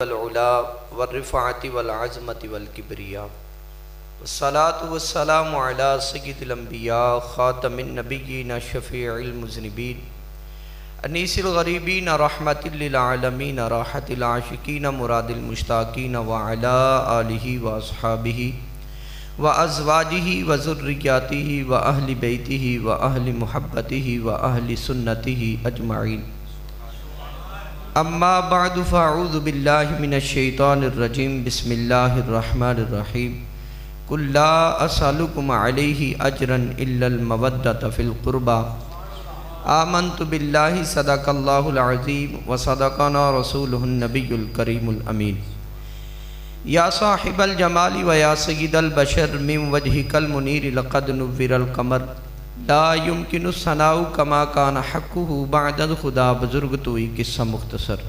वल्उला वर्रिफ़ाअति वल्अज़मति वल्किब्रिया वस्सलातु वस्सलामु अला सय्यिदिल अंबिया खातमिन नबिय्यीन शफ़ीइल मुज़निबीन अनीसिल गरीबीन रहमतिल लिल आलमीन राहतिल आशिकीन मुरादिल मुश्ताकीन व अला आलिहि व अस्हाबिहि व अज़वाजिहि व ज़ुर्रिय्यातिहि व अहलि बैतिहि व अहलि मुहब्बतिहि व अहलि सुन्नतिहि अजमाइन। अम्मा बअदु फ़अऊज़ु बिल्लाहि मिनश शैतानिर रजीम। बिस्मिल्लाहिर रहमानिर रहीम। कुल ला असअलुकुम अलैहि अजरन इल्लल मवद्दत फिल क़ुरबा आमन्तु बिल्लाहि सदक़ल्लाहुल अज़ीम व सदक़ना रसूलुहुन नबियुल करीमुल अमीन। या साहिबल जमाली व या सय्यिदल बशर मिन वजहिकल मुनीर लक़द नुव्विरल क़मर ला युमकिनु सनाउ कमा कान हक़्क़ुहु बअदल खुदा बुज़ुर्ग तोई किस्सा मुख्तसर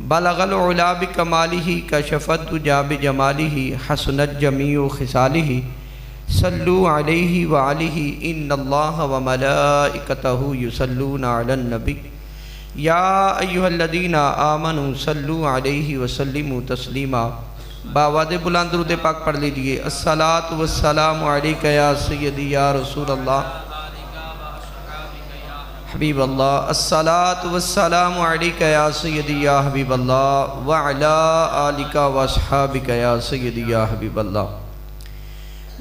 बलगल उला बिकमालिही कशफ़त दुजा बिजमालिही हसनत जमीउ खिसालिही सल्लु अलैहि व आलिहि इन्नल्लाह व मलाइकतहु युसल्लूना अलन नबी या अय्युहल्लज़ीना आमनु सल्लु अलैहि व सल्लिमु तस्लीमा। बावादे बुलंद दुरूद पाक पढ़ लीजिए। अस्सलातु वस्सलामु अलैका या सय्यदी या रसूल अल्लाह हबीब अल्लाह। अस्सलातु वस्सलामु अलैका या सय्यदी या हबीब अल्लाह व अला आलिका व अस्हाबिका या सय्यदी या हबीब अल्लाह।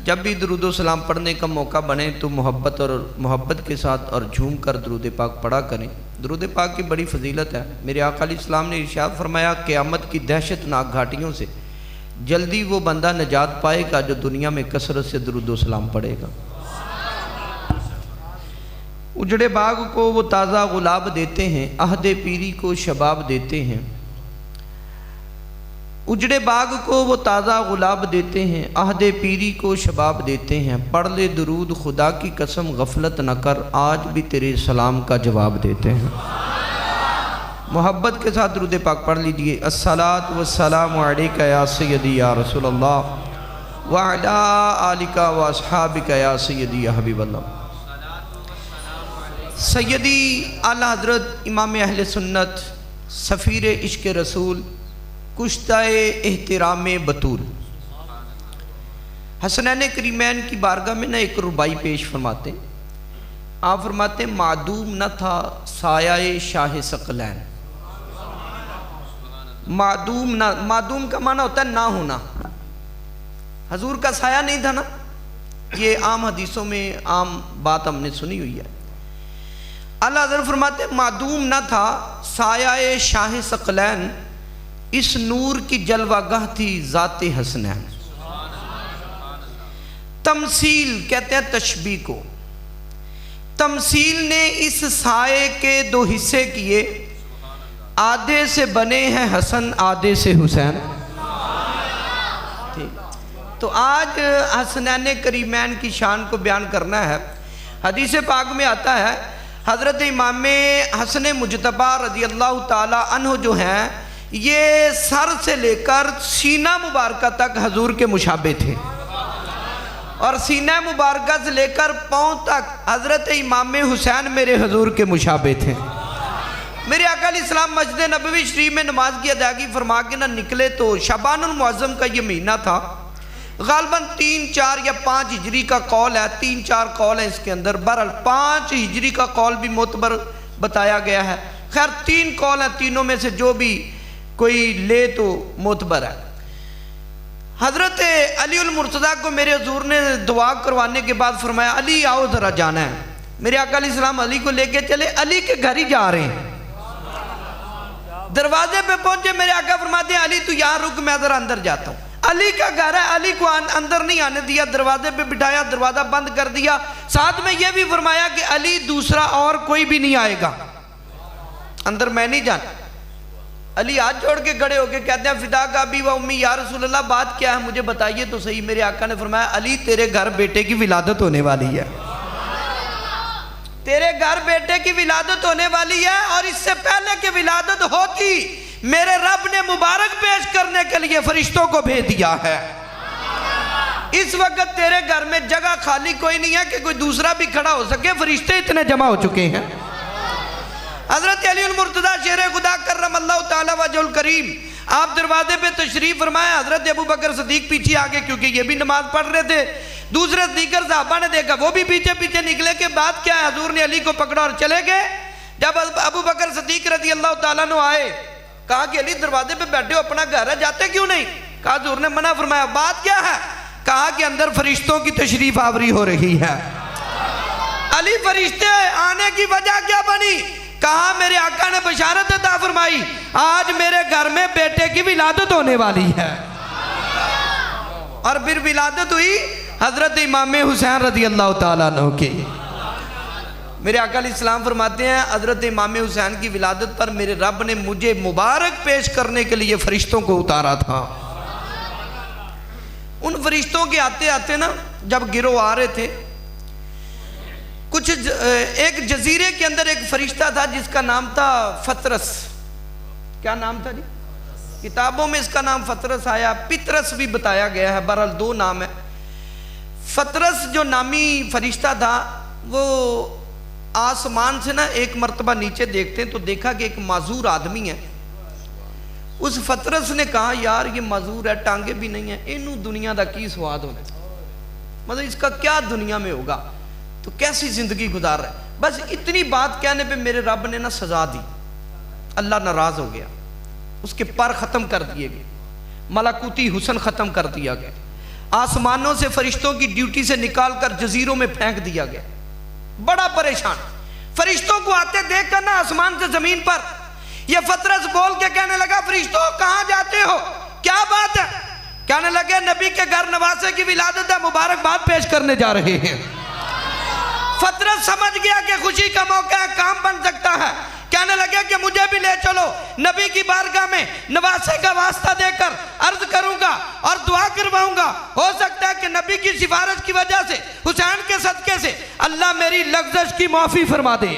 जब भी दुरूद सलाम पढ़ने का मौका बने तो मोहब्बत के साथ और झूम कर दुरूद पाक पढ़ा करें। दुरूद पाक की बड़ी फजीलत है। मेरे आका अलैहिस्सलाम ने इरशाद फरमाया क़यामत की दहशतनाक घाटियों से जल्दी वो बंदा निजात पाएगा जो दुनिया में कसरत से दुरूद सलाम पढ़ेगा। उजड़े बाग को वो ताज़ा गुलाब देते हैं, अहदे पीरी को शबाब देते हैं। उजड़े बाग को वो ताज़ा गुलाब देते हैं, अहदे पीरी को शबाब देते हैं। पढ़ ले दुरूद खुदा की कसम गफलत न कर, आज भी तेरे सलाम का जवाब देते हैं। मोहब्बत के साथ दुरूद पाक पढ़ लीजिए। अस्सलातु वस्सलामु अलैका या सय्यदी या रसूल अल्लाह व अला आलिका व अस्हाबिका या सय्यदी या हबीब अल्लाह। सय्यदी आला हज़रत इमाम अहले सुन्नत सफ़ीर इश्क़ रसूल कुश्ताए एहतिराम बतूल हसनैन करीमैन की बारगाह में ना एक रुबाई पेश फरमाते। आप फरमाते मादूम न था सायाए शाह सकलैन। मादूम का माना होता है ना होना। हजूर का साया नहीं था ना, ये आम हदीसों में आम बात हमने सुनी हुई है। अल्लाह हज़रत फरमाते मादूम न था सायाए शाह सकलैन, इस नूर की जलवागाह थी ज़ाते हसनैन। तमसील कहते हैं तशबीह को। तमसील ने इस साए के दो हिस्से किए, आधे से बने हैं हसन आधे से हुसैन। ठीक, तो आज हसनैन करीमैन की शान को बयान करना है। हदीस पाक में आता है हज़रत इमाम हसन मुजतबा रज़ी अल्लाह ताला अन्हु जो हैं ये सर से लेकर सीना मुबारक तक हजूर के मुशाबे थे और सीना मुबारक से लेकर पाँव तक हज़रत इमाम हुसैन मेरे हजूर के मुशाबे थे। मेरे आका अलैहिस्सलाम मस्जिद नबवी शरीफ में नमाज की अदायगी फरमा के ना निकले तो शबानुल मुअज़्ज़म का ये महीना था। गालबन 3, 4 या 5 हिजरी का कौल है, 3, 4 कौल है इसके अंदर। बहरहाल 5 हिजरी का कौल भी मोतबर बताया गया है। खैर 3 कौल हैं, तीनों में से जो भी कोई ले तो मोतबर है। हज़रत अली उल मुर्तज़ा को मेरे हुजूर ने दुआ करवाने के बाद फरमाया अली आओ ज़रा जाना है। मेरे आका अलैहिस्सलाम अली को लेके चले, अली के घर ही जा रहे हैं। दरवाजे पे पहुंचे, मेरे आका फरमाते हैं अली तू यहाँ रुक, मैं ज़रा अंदर जाता हूँ। अली का घर है, अली को अंदर नहीं आने दिया, दरवाजे पे बिठाया, दरवाज़ा बंद कर दिया। साथ में यह भी फरमाया कि अली दूसरा और कोई भी नहीं आएगा, अंदर मैं नहीं जाना। अली हाथ जोड़ के खड़े होके कहते हैं फिदा का अबी व उम्मी या रसूल अल्लाह, बात क्या है मुझे बताइए तो सही। मेरे आका ने फरमाया अली तेरे घर बेटे की विलादत होने वाली है, तेरे घर बेटे की विलादत होने वाली है। और इससे पहले कि विलादत होती मेरे रब ने मुबारक पेश करने के लिए फरिश्तों को भेज दिया है। इस वक्त तेरे घर में जगह खाली कोई नहीं है कि कोई दूसरा भी खड़ा हो सके, फरिश्ते इतने जमा हो चुके हैं। हज़रत अली मुर्तज़ा शेर खुदा कर्रमल्लाहु ताला वजहुल करीम आप दरवाजे पे तशरीफ फरमाया, हजरत अबू बकर सदीक पीछे आगे, क्योंकि ये भी नमाज पढ़ रहे थे। दूसरे दीगर साहबा ने देखा, वो भी पीछे पीछे निकले कि बात क्या है। हजूर ने अली को पकड़ा और चले गए। जब अबू बकर सदीक रज़ी अल्लाह ताला अन्हु आए, कहा कि अली दरवाजे पे बैठे हो, अपना घर है, जाते क्यों नहीं? कहा हजूर ने मना फरमाया। बात क्या है? कहा कि अंदर फरिश्तों की तशरीफ आवरी हो रही है। अली फरिश्ते आने की वजह क्या बनी? कहा मेरे आका ने बशारत अता फरमाई, आज मेरे घर में बेटे की विलादत होने वाली है। और फिर विलादत हुई हजरत इमाम हुसैन रज़ी अल्लाह ताला अन्हु की। मेरे आका अलैहिस्सलाम फरमाते हैं, हजरत इमाम हुसैन की विलादत पर मेरे रब ने मुझे मुबारक पेश करने के लिए फरिश्तों को उतारा था। उन फरिश्तों के आते आते ना, जब गिरोह आ रहे थे, कुछ एक जजीरे के अंदर एक फरिश्ता था जिसका नाम था फतरस। क्या नाम था जी? किताबों में इसका नाम फतरस आया, पितरस भी बताया गया है, बहरहाल दो नाम है। फतरस जो नामी फरिश्ता था, वो आसमान से ना एक मर्तबा नीचे देखते हैं तो देखा कि एक माजूर आदमी है। उस फतरस ने कहा, यार ये माजूर है, टांगे भी नहीं है, इनू दुनिया का की स्वाद होना, मतलब इसका क्या दुनिया में होगा, तो कैसी जिंदगी गुजार रहा है। बस इतनी बात कहने पे मेरे रब ने ना सजा दी, अल्लाह नाराज हो गया, उसके पर खत्म कर दिए गए, मलाकुती हुस्न खत्म कर दिया गया, आसमानों से फरिश्तों की ड्यूटी से निकाल कर जजीरों में फेंक दिया गया। बड़ा परेशान, फरिश्तों को आते देख कर ना आसमान से जमीन पर यह फतरस बोल के कहने लगा, फरिश्तों कहां जाते हो, क्या बात है? कहने लगे, नबी के घर नवासे की विलादत है, मुबारकबाद पेश करने जा रहे हैं। फतरस समझ गया कि खुशी का मौका है, काम बन सकता है। कहने लगे कि मुझे भी ले चलो, नबी की बारगाह में नवासे का वास्ता देकर अर्ज करूंगा और दुआ करवाऊंगा, हो सकता है कि नबी की सिफारिश की वजह से, हुसैन के सदके से अल्लाह मेरी लग़्ज़श की माफी फरमा दे।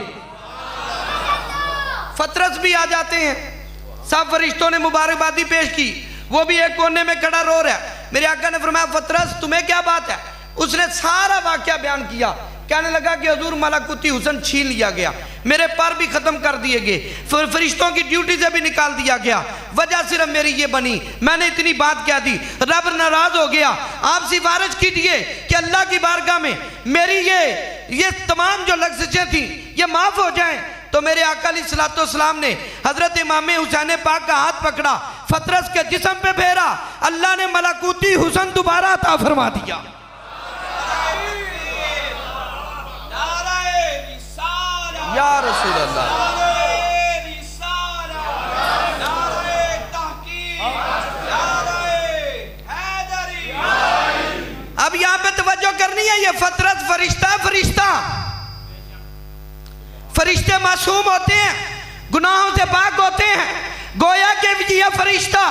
फतरस भी आ जाते हैं, सब फरिश्तों ने मुबारकबादी पेश की, वो भी एक कोने में खड़ा रो रहा है। मेरे आका ने फरमाया, फतरस तुम्हें क्या बात है? उसने सारा वाकया बयान किया। कहने लगा कि हुजूर मलाकुती हुस्न छीन लिया गया, मेरे पर भी खत्म कर दिए गए, फरिश्तों की ड्यूटी से भी निकाल दिया गया, वजह सिर्फ मेरी ये बनी, मैंने इतनी बात कह दी, रब नाराज हो गया। आप सिफारिश कीजिए कि अल्लाह की बारगाह में मेरी ये तमाम जो लग़्ज़शें थी ये माफ हो जाएं। तो मेरे आका अलैहिस्सलाम ने हजरत इमाम हुसैन पाक का हाथ पकड़ा, फतरस के जिस्म पे फेरा, अल्लाह ने मलाकुती हुस्न दोबारा अता फरमा दिया। या रसूल अल्लाह, अब यहां पे तवज्जो करनी है, ये फतरस फरिश्ता, फरिश्ते मासूम होते हैं, गुनाहों से पाक होते हैं। गोया के यह फरिश्ता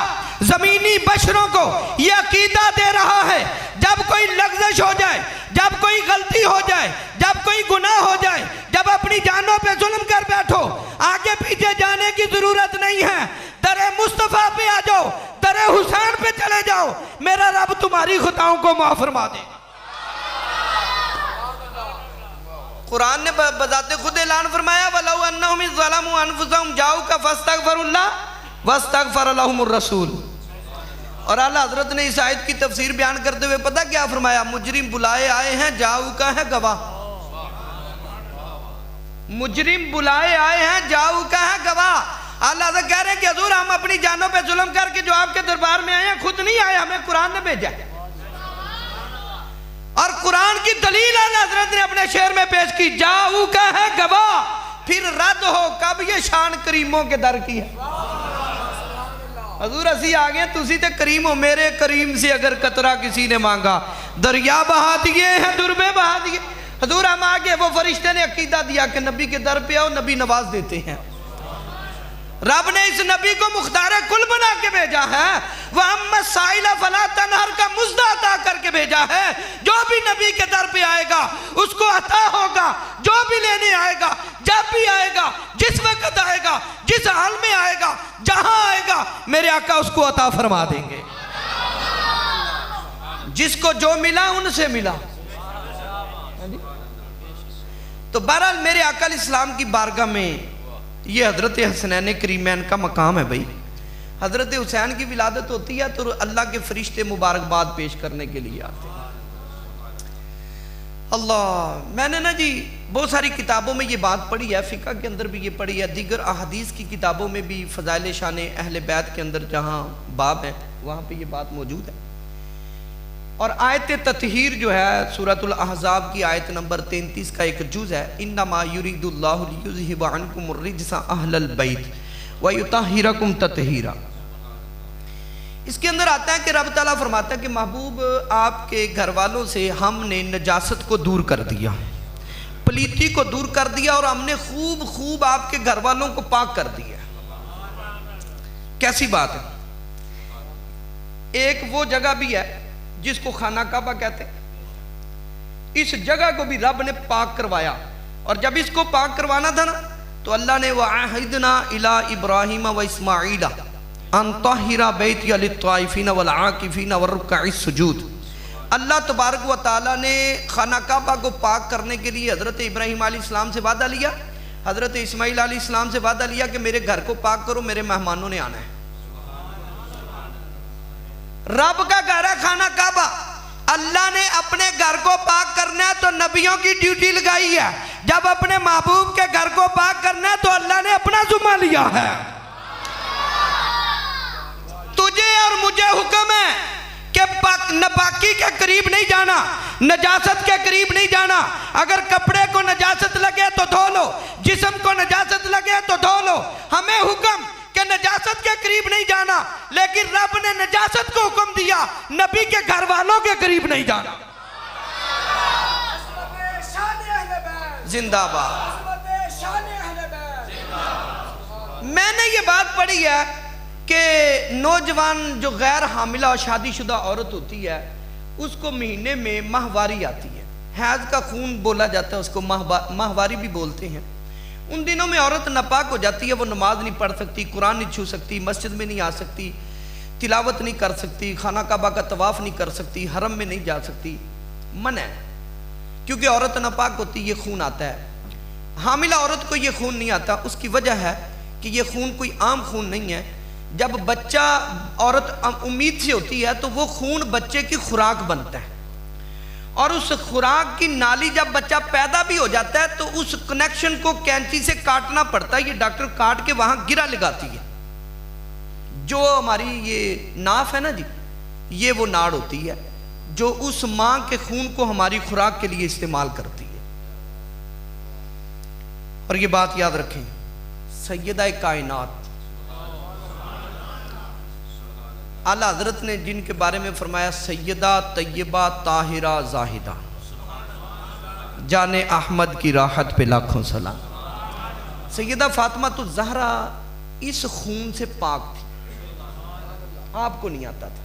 जमीनी बशरों को यह अकीदा दे रहा है, जब कोई लग़्ज़श हो जाए, जब कोई गलती हो जाए, जब कोई गुनाह हो जाए, जब अपनी जानों पे जुल्म कर बैठो, आगे पीछे जाने की जरूरत नहीं है, दरे मुस्तफा पे आ जाओ, दरे हुसैन पे चले जाओ, मेरा रब तुम्हारी खुताओं को माफ फरमा दे। कुरान ने बजाते खुद ऐलान फरमाया, वलौ अन्नहुम ज़लमू अनफुसहुम जाऊका फस्तगफिरुल्लाह वस्तगफर लहुमुर रसूल। और आला हजरत ने इस आयत की तफसीर बयान करते हुए पता क्या फरमाया, मुजरिम बुलाए आए हैं, जाऊ का है गवाह। मुजरिम बुलाए आए हैं, जाऊ का है गवाह। अल्लाह से कह रहे हैं कि हुजूर हम अपनी जानों पे जुल्म करके जो आपके दरबार में आए हैं, खुद नहीं आए, हमें कुरान ने भेजा। और कुरान की दलील आला हजरत ने अपने शेर में पेश की, जाऊ का है गवाह, फिर रद्द हो कब ये शान करीमों के दर की है। हजूर असी आ गए, तुसी ते करीम हो, मेरे करीम से अगर कतरा किसी ने मांगा, दरिया बहा दिए हैं, दुर्बे बहा दिए। हजूर हम आ गए, वो फरिश्ते ने अकीदा दिया कि नबी के दर पे आओ, नबी नवाज देते हैं। रब ने इस नबी को मुख्तार कुल बना के भेजा है, वह साइला फला तनहर का मुज्दा अता करके भेजा है। जो भी नबी के दर पे आएगा उसको अता होगा, जो भी लेने आएगा, जब भी आएगा, जिस वक्त आएगा, जिस हाल में आएगा, जहां आएगा, मेरे आका उसको अता फरमा देंगे। जिसको जो मिला उनसे मिला। तो बहरहाल मेरे आका इस्लाम की बारगाह में ये हजरत हसनैन करीमैन का मकाम है। भाई हज़रत हुसैन की विलादत होती है तो अल्लाह के फरिश्ते मुबारकबाद पेश करने के लिए आते हैं। अल्लाह, मैंने ना जी बहुत सारी किताबों में ये बात पढ़ी है, फ़िक़्ह के अंदर भी ये पढ़ी है, दीगर अहादीस की किताबों में भी, फ़ज़ाइल शान अहले बैत के अंदर जहाँ बाब है वहाँ पे ये बात मौजूद है। और आयत ततहीर जो है सूरतुल अहज़ाब की आयत नंबर 33 का एक जुज़ है, इन्नमा युरिदुल्लाहु लियुज़हिबा अन्कुमुर रिज्सा अहलल बैत व युतहिरकुम ततहीरा। इसके अंदर आता है कि रब ताला फरमाता है कि महबूब आपके घर वालों से हमने नजासत को दूर कर दिया, पलीती को दूर कर दिया और हमने खूब खूब आपके घर वालों को पाक कर दिया। कैसी बात है। एक वो जगह भी है जिसको खाना काबा कहते हैं, इस जगह को भी रब ने पाक करवाया। और जब इसको पाक करवाना था ना तो अल्लाह ने वअहिदना इला इब्राहीम व इस्माईला अन तहिरा बैतिया लित्वाइफीन वल आकिफीन वरुक्काइस सुजूद। अल्लाह तबारक व तआला ने खाना काबा को पाक करने के लिए हज़रत इब्राहीम अलैहिस्सलाम से वादा लिया, हज़रत इस्माईल अलैहिस्सलाम से वादा लिया कि मेरे घर को पाक करो, मेरे मेहमानों ने आना है। रब का घर है खाना काबा, अल्लाह ने अपने घर को पाक करना है तो नबियों की ड्यूटी लगाई है, जब अपने महबूब के घर को पाक करना है तो अल्लाह ने अपना जुम्मा लिया है। तुझे और मुझे हुक्म है कि नापाकी के करीब नहीं जाना, नजासत के करीब नहीं जाना। अगर कपड़े को नजासत लगे तो धो लो, जिस्म को नजासत लगे तो धो लो। हमें हुक्म कि नजासत के करीब नहीं जाना, लेकिन रब ने नजासत को हुक्म दिया, नबी के घर वालों के करीब नहीं जाना। जिंदाबाद। मैंने ये बात पढ़ी है कि नौजवान जो गैर हामिला और शादीशुदा औरत होती है उसको महीने में माहवारी आती है, हैज का खून बोला जाता है, उसको माहवारी भी बोलते हैं। उन दिनों में औरत नापाक हो जाती है, वो नमाज नहीं पढ़ सकती, कुरान नहीं छू सकती, मस्जिद में नहीं आ सकती, तिलावत नहीं कर सकती, खाना काबा का तवाफ़ नहीं कर सकती, हरम में नहीं जा सकती, मन है, क्योंकि औरत नापाक होती, ये खून आता है। हामिला औरत को ये खून नहीं आता, उसकी वजह है कि ये खून कोई आम खून नहीं है। जब बच्चा औरत उम्मीद से होती है तो वो खून बच्चे की खुराक बनता है, और उस खुराक की नाली जब बच्चा पैदा भी हो जाता है तो उस कनेक्शन को कैंची से काटना पड़ता है। ये डॉक्टर काट के वहां गिरा लगाती है। जो हमारी ये नाफ है ना जी, ये वो नाड़ होती है जो उस मां के खून को हमारी खुराक के लिए इस्तेमाल करती है। और ये बात याद रखें, सैयदा कायनात आला हजरत ने जिनके बारे में फरमाया, सैयदा तैयबा ताहिरा जाहिदा, जाने अहमद की राहत पे लाखों सलाम। सैयदा फातिमा तो ज़हरा इस खून से पाक थी, आपको नहीं आता था।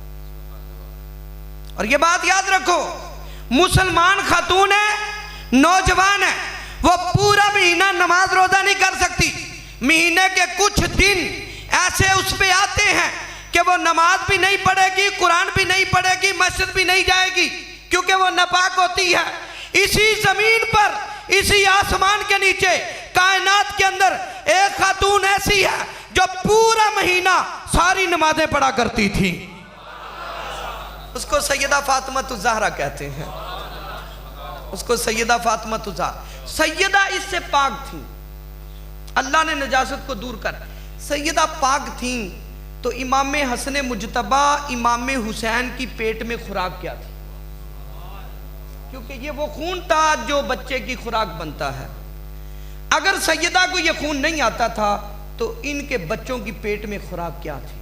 और ये बात याद रखो, मुसलमान खातून है, नौजवान है, वो पूरा महीना नमाज रोजा नहीं कर सकती। महीने के कुछ दिन ऐसे उस पे आते हैं कि वो नमाज भी नहीं पढ़ेगी, कुरान भी नहीं पढ़ेगी, मस्जिद भी नहीं जाएगी, क्योंकि वो नापाक होती है। इसी जमीन पर, इसी आसमान के नीचे, कायनात के अंदर एक खातून ऐसी है जो पूरा महीना सारी नमाजें पढ़ा करती थी। उसको सैयदा फातिमा ज़हरा कहते हैं, उसको सैयदा फातिमा ज़हरा। सैयदा इससे पाक थी, अल्लाह ने नजासत को दूर कर, सैयदा पाक थी। तो इमाम हसन मुजतबा इमाम हुसैन की पेट में खुराक क्या थी? क्योंकि ये वो खून था जो बच्चे की खुराक बनता है। अगर सैयदा को ये खून नहीं आता था तो इनके बच्चों की पेट में खुराक क्या थी?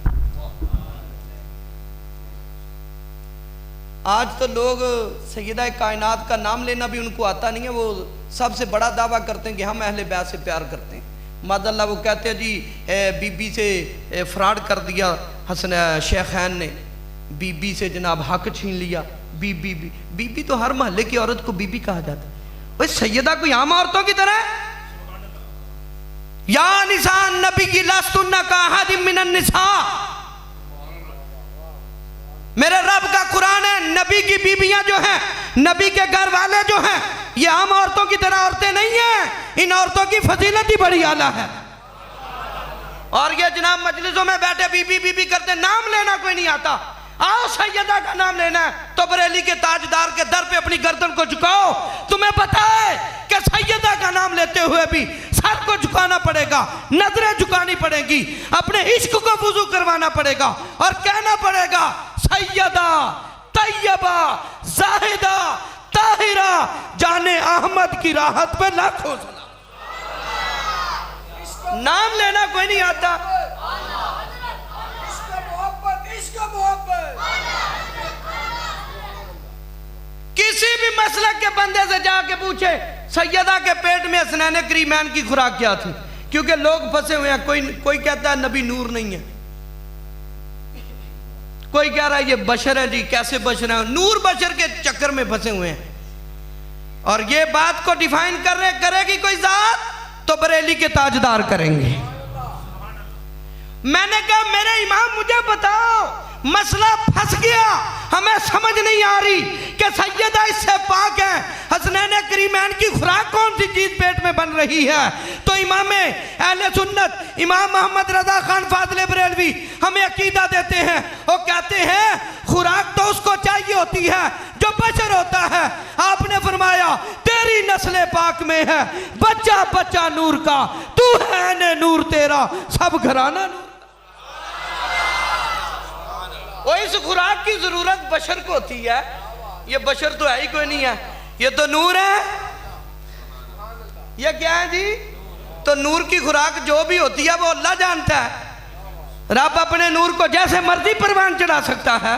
आज तो लोग सैयदा कायनात का नाम लेना भी उनको आता नहीं है। वो सबसे बड़ा दावा करते हैं कि हम अहले बैत से प्यार करते हैं। मादल्ला वो कहते हैं जी बीबी से फ्रॉड कर दिया हसन शेखैन ने, बीबी से जनाब हक छीन लिया। बीबी बीबी तो हर महल्ले की औरत को बीबी कहा जाता है। भाई सैयदा कोई आम औरतों की तरह? या निसान नबी की लास्तुन्ना का हादिम मिनन निसा, मेरे रब का कुरान है, नबी की बीबियां जो हैं, नबी के घर वाले जो हैं, ये आम औरतों की तरह औरतें नहीं हैं। इन औरतों की फजीलत ही बड़ी आला है। और ये जनाब मजलिसों में बैठे बीबी बीबी करते, नाम लेना कोई नहीं आता। आओ सैयदा का नाम लेना है तो बरेली के ताजदार के दर पे अपनी गर्दन को झुकाओ। तुम्हें पता है कि सैयदा का नाम लेते हुए भी सर को झुकाना पड़ेगा, नजरें झुकानी पड़ेगी, अपने इश्क को वुजू करवाना पड़ेगा और कहना पड़ेगा सैयदा तैयबा जाहिदा ताहिरा जाने अहमद की राहत पे लाखों सलाम। नाम लेना कोई नहीं आता। किसी भी मसलक के बंदे से जाके पूछे सैयदा के पेट में हसनैन करीमैन की खुराक क्या थी, क्योंकि लोग फंसे हुए हैं। कोई कहता है नबी नूर नहीं है, कोई कह रहा है ये बशर है जी, कैसे बशर है, नूर बशर के चक्कर में फंसे हुए हैं। और ये बात को डिफाइन करेगी कोई जात तो बरेली के ताजदार करेंगे। मैंने कहा मेरे इमाम मुझे बताओ, मसला फंस गया, हमें समझ नहीं आ रही कि सैयदा इससे पाक है, हसनैन करीमैन की खुराक कौन सी चीज पेट में बन रही है। तो इमाम अहले सुन्नत इमाम मोहम्मद रजा खान फाजले बरेलवी हमें अकीदा देते हैं। वो कहते हैं खुराक तो उसको चाहिए होती है जो बशर होता है। आपने फरमाया तेरी नस्ल पाक में है बच्चा बच्चा नूर का, तू है ने नूर तेरा सब घराना नूर। वो इस खुराक की जरूरत बशर को होती है, ये बशर तो है ही कोई नहीं है, ये तो नूर है। ये क्या है जी? तो नूर की खुराक जो भी होती है वो अल्लाह जानता है। रब अपने नूर को जैसे मर्जी परवान चढ़ा सकता है।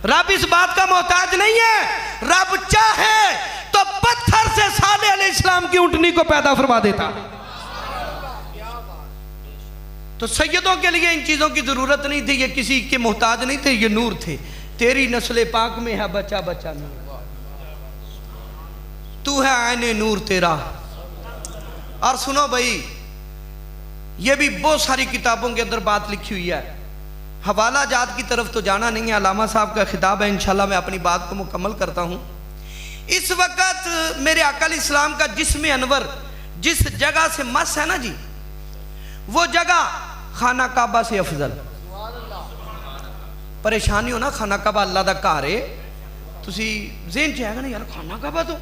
रब इस बात का मोहताज नहीं है। रब चाहे तो पत्थर से साले अलैहिस्सलाम की ऊंटनी को पैदा फरमा देता। तो सैयदों के लिए इन चीजों की जरूरत नहीं थी, ये किसी के मोहताज नहीं थे, ये नूर थे। तेरी नस्ल पाक में है बच्चा बच्चा नूर, तू है आईने नूर तेरा। और सुनो भाई, ये भी बहुत सारी किताबों के अंदर बात लिखी हुई है। हवाला जात की तरफ तो जाना नहीं है, अलामा साहब का खिताब है, इंशाल्लाह मैं अपनी बात को मुकम्मल करता हूँ। इस वक्त मेरे आका इस्लाम का जिस्म अनवर जिस जगह से मस है ना जी, वो जगह खाना काबा से अफजल। परेशानी हो ना, खाना काबा अल्लाह दा घर है, तुसी ज़हन च आएगा ना यार खाना काबा तो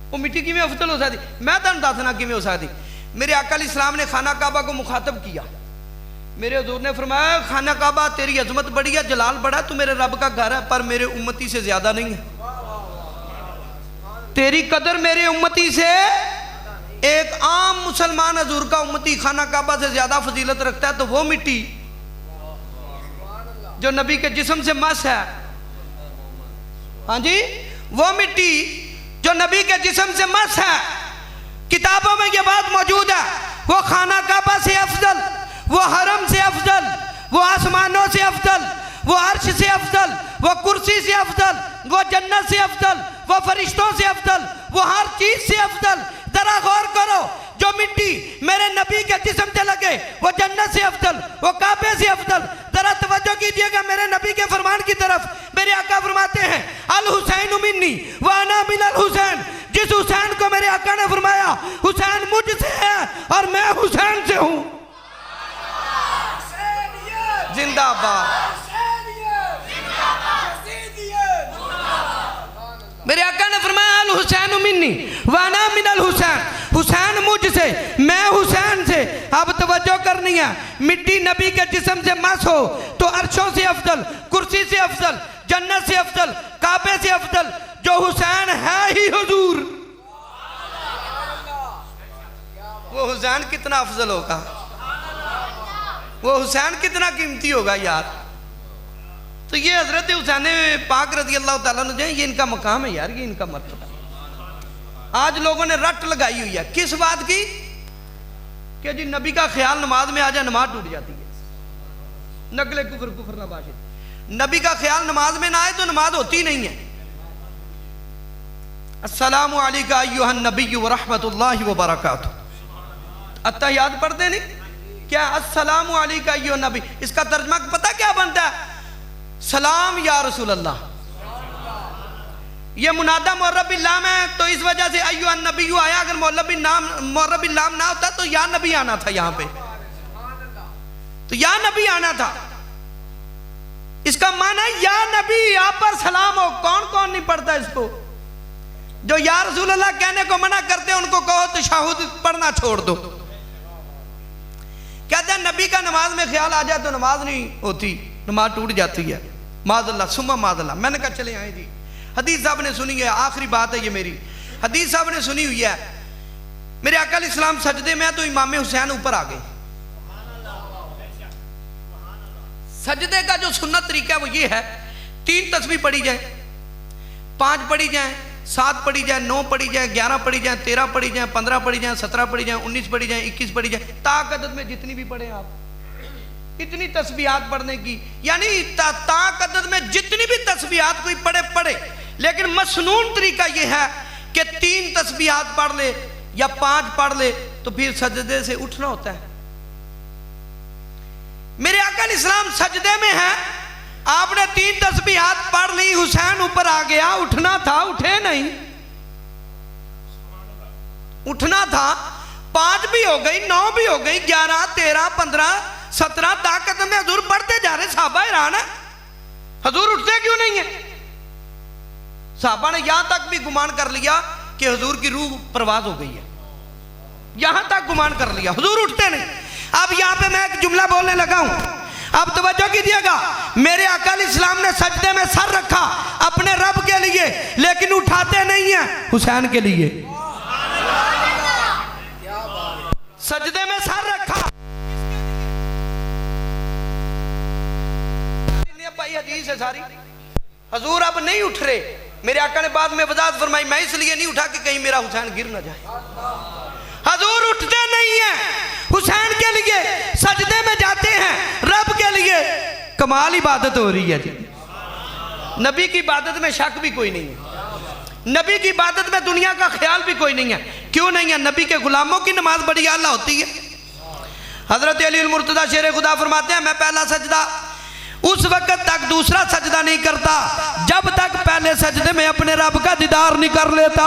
वो मिट्टी किवें अफजल हो सकती। मैं तुहानूं दसना किवें हो सकती। मेरे आका इस्लाम ने खाना काबा को मुखातब किया। मेरे हुजूर ने फरमाया खाना काबा तेरी अजमत बड़ी है, जलाल बड़ा, तू मेरे रब का घर है पर मेरे उम्मती से ज्यादा नहीं है। तेरी कदर मेरे उम्मती से, एक आम मुसलमान हजूर का उम्मती खाना काबा से ज्यादा फजीलत रखता है। तो वो मिट्टी जो नबी के जिस्म से मस है, हाँ जी, वो मिट्टी जो नबी के जिस्म से मस है, किताबों में ये बात मौजूद है, वो खाना काबा से अफजल, वो हरम से अफजल, वो आसमानों से अफजल, वो अर्श से अफजल, वो कुर्सी से अफजल, वो जन्नत से अफजल, वो फरिश्तों से अफजल, वो हर चीज से अफजल। जरा गौर करो, जो मिट्टी मेरे नबी के जिस्म से लगे वो जन्नत से अफजल, वो काबे से अफजल। जरा तवज्जो कीजिएगा मेरे नबी के फरमान की तरफ। मेरे आका फरमाते हैं अल हुसैन मिन्नी व अना मिनल हुसैन। जिस हुसैन को मेरे आका ने फरमाया हुसैन मुझसे है और मैं हुसैन से हूं। जिंदाबाद। मेरे आका ने फरमाया अल हुसैन मिन्नी व अना मिनल हुसैन। हुसैन मुझसे, मैं हुसैन से। अब तवज्जो करनी है, मिट्टी नबी के जिस्म से मस हो तो अर्शों से अफजल, कुर्सी से अफजल, जन्नत से अफजल, काबे से अफजल। जो हुसैन है ही हुजूर, वो हुसैन कितना अफजल होगा, वो हुसैन कितना कीमती होगा यार। तो ये हजरत हुसैन पाक रज़ी अल्लाह ताला अन्हु, ये इनका मकाम है यार, ये इनका मर्तबा। आज लोगों ने रट लगाई हुई है किस बात की कि जी नबी का ख्याल नमाज में आ जाए नमाज टूट जाती है। नकले कुफर कुफर नबाशिद, नबी का ख्याल नमाज में ना आए तो नमाज होती नहीं है। अस्सलामु अलैका अय्युहन नबिय्यु व रहमतुल्लाहि व बरकातुहू। अत्तहियात पढ़ते नहीं क्या? अस्सलामु अलैका अय्युहन नबी, इसका तर्जुमा पता क्या बनता है? सलाम या रसूल अल्लाह। ये मुनादा मुअर्रबिल लाम है तो इस वजह से अय्युहन नबिय्यु आया। अगर मुअर्रबिल लाम ना होता तो या नबी आना था यहाँ पे। तो या नबी आना था। इसका माना है या नबी आप पर सलाम हो। कौन कौन नहीं पढ़ता इसको? जो या रसूल अल्लाह कहने को मना करते हैं उनको कहो तशहुद पढ़ना छोड़ दो। कहते हैं नबी का नमाज में ख्याल आ जाए तो नमाज नहीं होती, नमाज टूट जाती है। माज़अल्लाह सुम्मा माज़अल्लाह। मैंने कहा चले आए जी, हदीस साहब ने सुनी है, आखिरी बात है ये मेरी, हदीस साहब ने सुनी हुई है। मेरे आका अलैहिस्सलाम सजदे में तो इमाम हुसैन ऊपर आ गए। सजदे का जो सुन्नत तरीका है वो ये है, 3 तस्बीह पढ़ी जाए, 5 पढ़ी जाए, 7 पढ़ी जाए, 9 पढ़ी जाए, 11 पढ़ी जाए, 13 पढ़ी जाए, 15 पढ़ी जाए, 17 पढ़ी जाए, 19 पढ़ी जाए, 21 पढ़ी जाए, ताकत में जितनी भी पढ़े आप, इतनी तस्बीहात पढ़ने की, यानी ताकत में जितनी भी तस्बीहात कोई पढ़े पढ़े। लेकिन मसनून तरीका यह है कि 3 तस्बीहात पढ़ ले या 5 पढ़ ले तो फिर सजदे से उठना होता है। मेरे आका अलैहिस्सलाम सजदे में है, आपने 3 तस्बीहात पढ़ ली, हुसैन ऊपर आ गया, उठना था, उठे नहीं, उठना था, 5 भी हो गई, 9 भी हो गई, 11, 13, 15, 17, ताकत में हजूर बढ़ते जा रहे। साहबा हैरान है, हजूर उठते क्यों नहीं है? साहबा ने यहां तक भी गुमान कर लिया कि हजूर की रूह परवाज हो गई है, यहां तक गुमान कर लिया, हजूर उठते नहीं। अब यहां पे मैं एक जुमला बोलने लगा हूं, अब तवज्जो कीजिएगा। मेरे आका अलैहिस्सलाम ने सजदे में सर रखा अपने रब के लिए, लेकिन उठाते नहीं है हुसैन के लिए। सजदे में सर रखा, भाई हदीस है सारी, हजूर अब नहीं उठ रहे। मेरे आका ने बाद में वजाहत फरमाई, मैं इसलिए नहीं उठा कि कहीं मेरा हुसैन गिर ना जाए। हजूर उठते नहीं है हुसैन के लिए, सजदे में जाते हैं रब के लिए। कमाल इबादत हो रही है जी। नबी की इबादत में शक भी कोई नहीं है, नबी की इबादत में दुनिया का ख्याल भी कोई नहीं है। क्यों नहीं है? नबी के गुलामों की नमाज बड़ी आला होती है। हजरत अली अल मुर्तजा शेर खुदा फरमाते हैं, मैं पहला सजदा उस वक्त तक दूसरा सजदा नहीं करता जब तक पहले सजदे में अपने रब का दीदार नहीं कर लेता।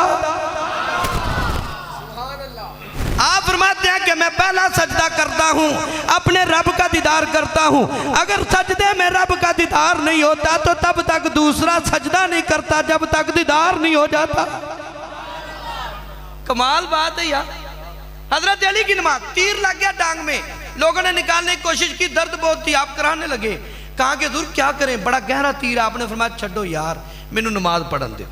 आप फरमाते हैं कि मैं पहला सजदा करता हूं, अपने रब का दीदार करता हूं। अगर सजदे में रब का दीदार नहीं होता तो तब तक दूसरा सजदा नहीं करता जब तक दीदार नहीं हो जाता। कमाल बात है यार। हजरत अली की नमाज, तीर लग गया टांग में, लोगों ने निकालने की कोशिश की, दर्द बहुत थी, आप कराने लगे। कहा कि दूर क्या करें, बड़ा गहरा तीर। आपने फरमाया छड्डो यार, मैनू नमाज पढ़न दे।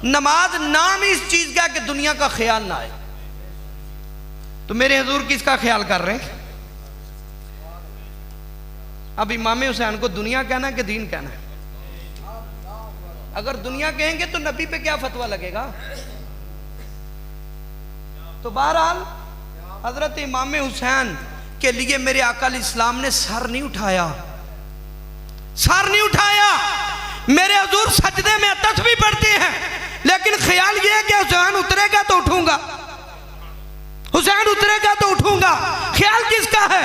नमाज नाम ही इस चीज का कि दुनिया का ख्याल ना आए। तो मेरे हजूर किसका ख्याल कर रहे हैं? अब इमाम हुसैन को दुनिया कहना है कि दीन कहना है? अगर दुनिया कहेंगे तो नबी पे क्या फतवा लगेगा? तो बहरहाल हजरत इमाम हुसैन के लिए मेरे आका अलैहिस्सलाम ने सर नहीं उठाया, सर नहीं उठाया। मेरे हुजूर सजदे में तस्बीह पढ़ते हैं, लेकिन ख्याल यह है कि हुसैन उतरेगा तो उठूंगा, हुसैन उतरेगा तो उठूंगा। ख्याल किसका है?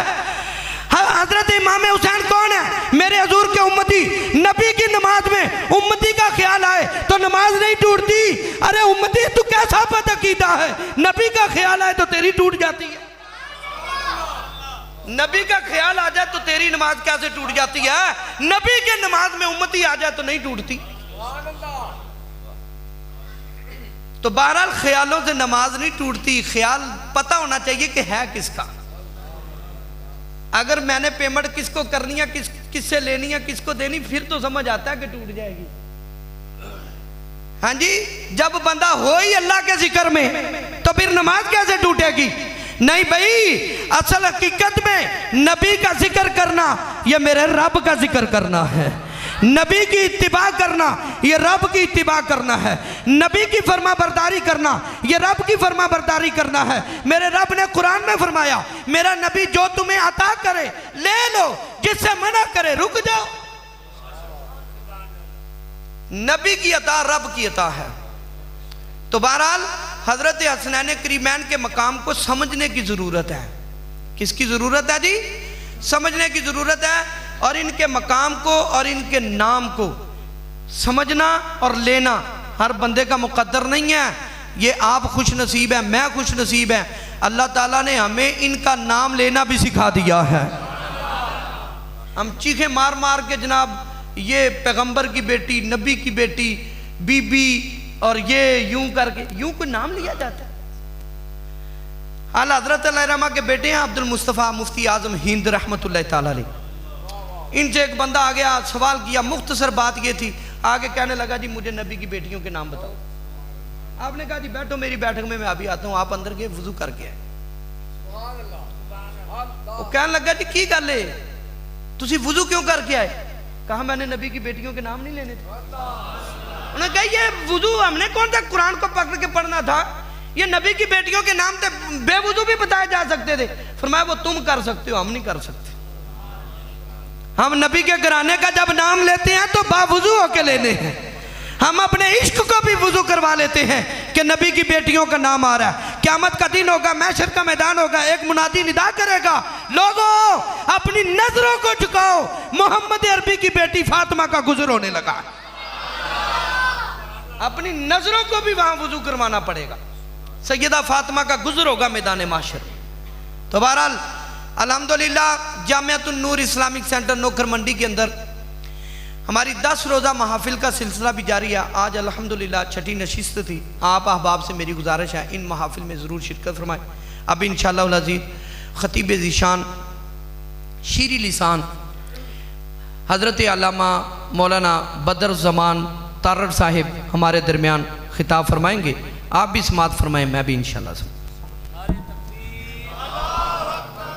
हजरत इमाम हुसैन कौन है? मेरे हुजूर के उम्मती। नबी की नमाज में उम्मती का ख्याल आए तो नमाज नहीं टूटती। अरे उम्मती तू कैसा बदअकीदा है, नबी का ख्याल आए तो तेरी टूट जाती है। नबी का ख्याल आ जाए तो तेरी नमाज कैसे टूट जाती है? नबी के नमाज में उम्मती आ जाए तो नहीं टूटती। तो बहरहाल ख्यालों से नमाज नहीं टूटती। ख्याल पता होना चाहिए कि है किसका। अगर मैंने पेमेंट किसको करनी है, किससे लेनी है, किसको देनी, फिर तो समझ आता है कि टूट जाएगी। हाँ जी, जब बंदा हो ही अल्लाह के जिक्र में तो फिर नमाज कैसे टूटेगी? नहीं भाई, असल हकीकत में नबी का जिक्र करना यह मेरे रब का जिक्र करना है। नबी की इत्तिबा करना ये रब की इत्तिबा करना है। नबी की फरमा बरदारी करना ये रब की फरमा बरदारी करना है। मेरे रब ने कुरान में फरमाया, मेरा नबी जो तुम्हें अता करे ले लो, जिससे मना करे रुक जाओ। नबी की अता रब की अता है। तो बहरहाल हजरत हसनैन करीमैन के मकाम को समझने की जरूरत है। किसकी जरूरत है जी? समझने की जरूरत है। और इनके मकाम को और इनके नाम को समझना और लेना हर बंदे का मुकद्दर नहीं है। ये आप खुश नसीब है, मैं खुश नसीब है। अल्लाह ताला ने हमें इनका नाम लेना भी सिखा दिया है। हम चीखे मार मार के जनाब ये पैगंबर की बेटी, नबी की बेटी, बीबी, और ये यूं करके यूं कोई नाम लिया जाता है। आला हजरत रहमा के बेटे हैं अब्दुल मुस्तफ़ा मुफ्ती आजम हिंद रहमतुल्लाह ताला अलैह। इनसे एक बंदा आ गया, सवाल किया, मुख्तसर बात ये थी, आगे कहने लगा जी मुझे नबी की बेटियों के नाम बताओ। आपने कहा जी बैठो मेरी बैठक में, मैं अभी आता हूँ। आप अंदर गए, वजू करके आए। वो कहने लगा जी की गल है, तुसी वजू क्यों करके आए? कहा मैंने नबी की बेटियों के नाम नहीं लेने थे। उन्होंने कहा ये वजू हमने कौन सा कुरान को पकड़ के पढ़ना था, ये नबी की बेटियों के नाम थे, बेवजू भी बताए जा सकते थे। फरमाया वो तुम कर सकते हो, हम नहीं कर सकते। हम नबी के घराने का जब नाम लेते हैं तो बावजू होके लेने हैं। हम अपने इश्क को भी वजू करवा लेते हैं कि नबी की बेटियों का नाम आ रहा है। क़यामत का दिन होगा, महशर का मैदान होगा, एक मुनादी निदा करेगा, लोगों अपनी नजरों को झुकाओ, मोहम्मद अरबी की बेटी फातिमा का गुजर होने लगा। अपनी नजरों को भी वहां वजू करवाना पड़ेगा। सैयदा फातिमा का गुजर होगा मैदान माशर। तो बहरहाल अल्हम्दुलिल्लाह जामियातुन नूर इस्लामिक सेंटर नौकर मंडी के अंदर हमारी 10 रोज़ा महाफिल का सिलसिला भी जारी है। आज अल्हम्दुलिल्लाह छठी नशिस्त थी। आप अहबाब से मेरी गुजारिश है इन महाफिल में ज़रूर शिरकत फरमाएं। अब इंशाअल्लाह अज़ीज़ ख़तीब ज़ीशान शीरी लिसान हज़रत अल्लामा मौलाना बदर ज़मान तारड़ साहिब हमारे दरमियान खिताब फरमाएंगे। आप भी समात फरमाएं, मैं भी इंशाअल्लाह।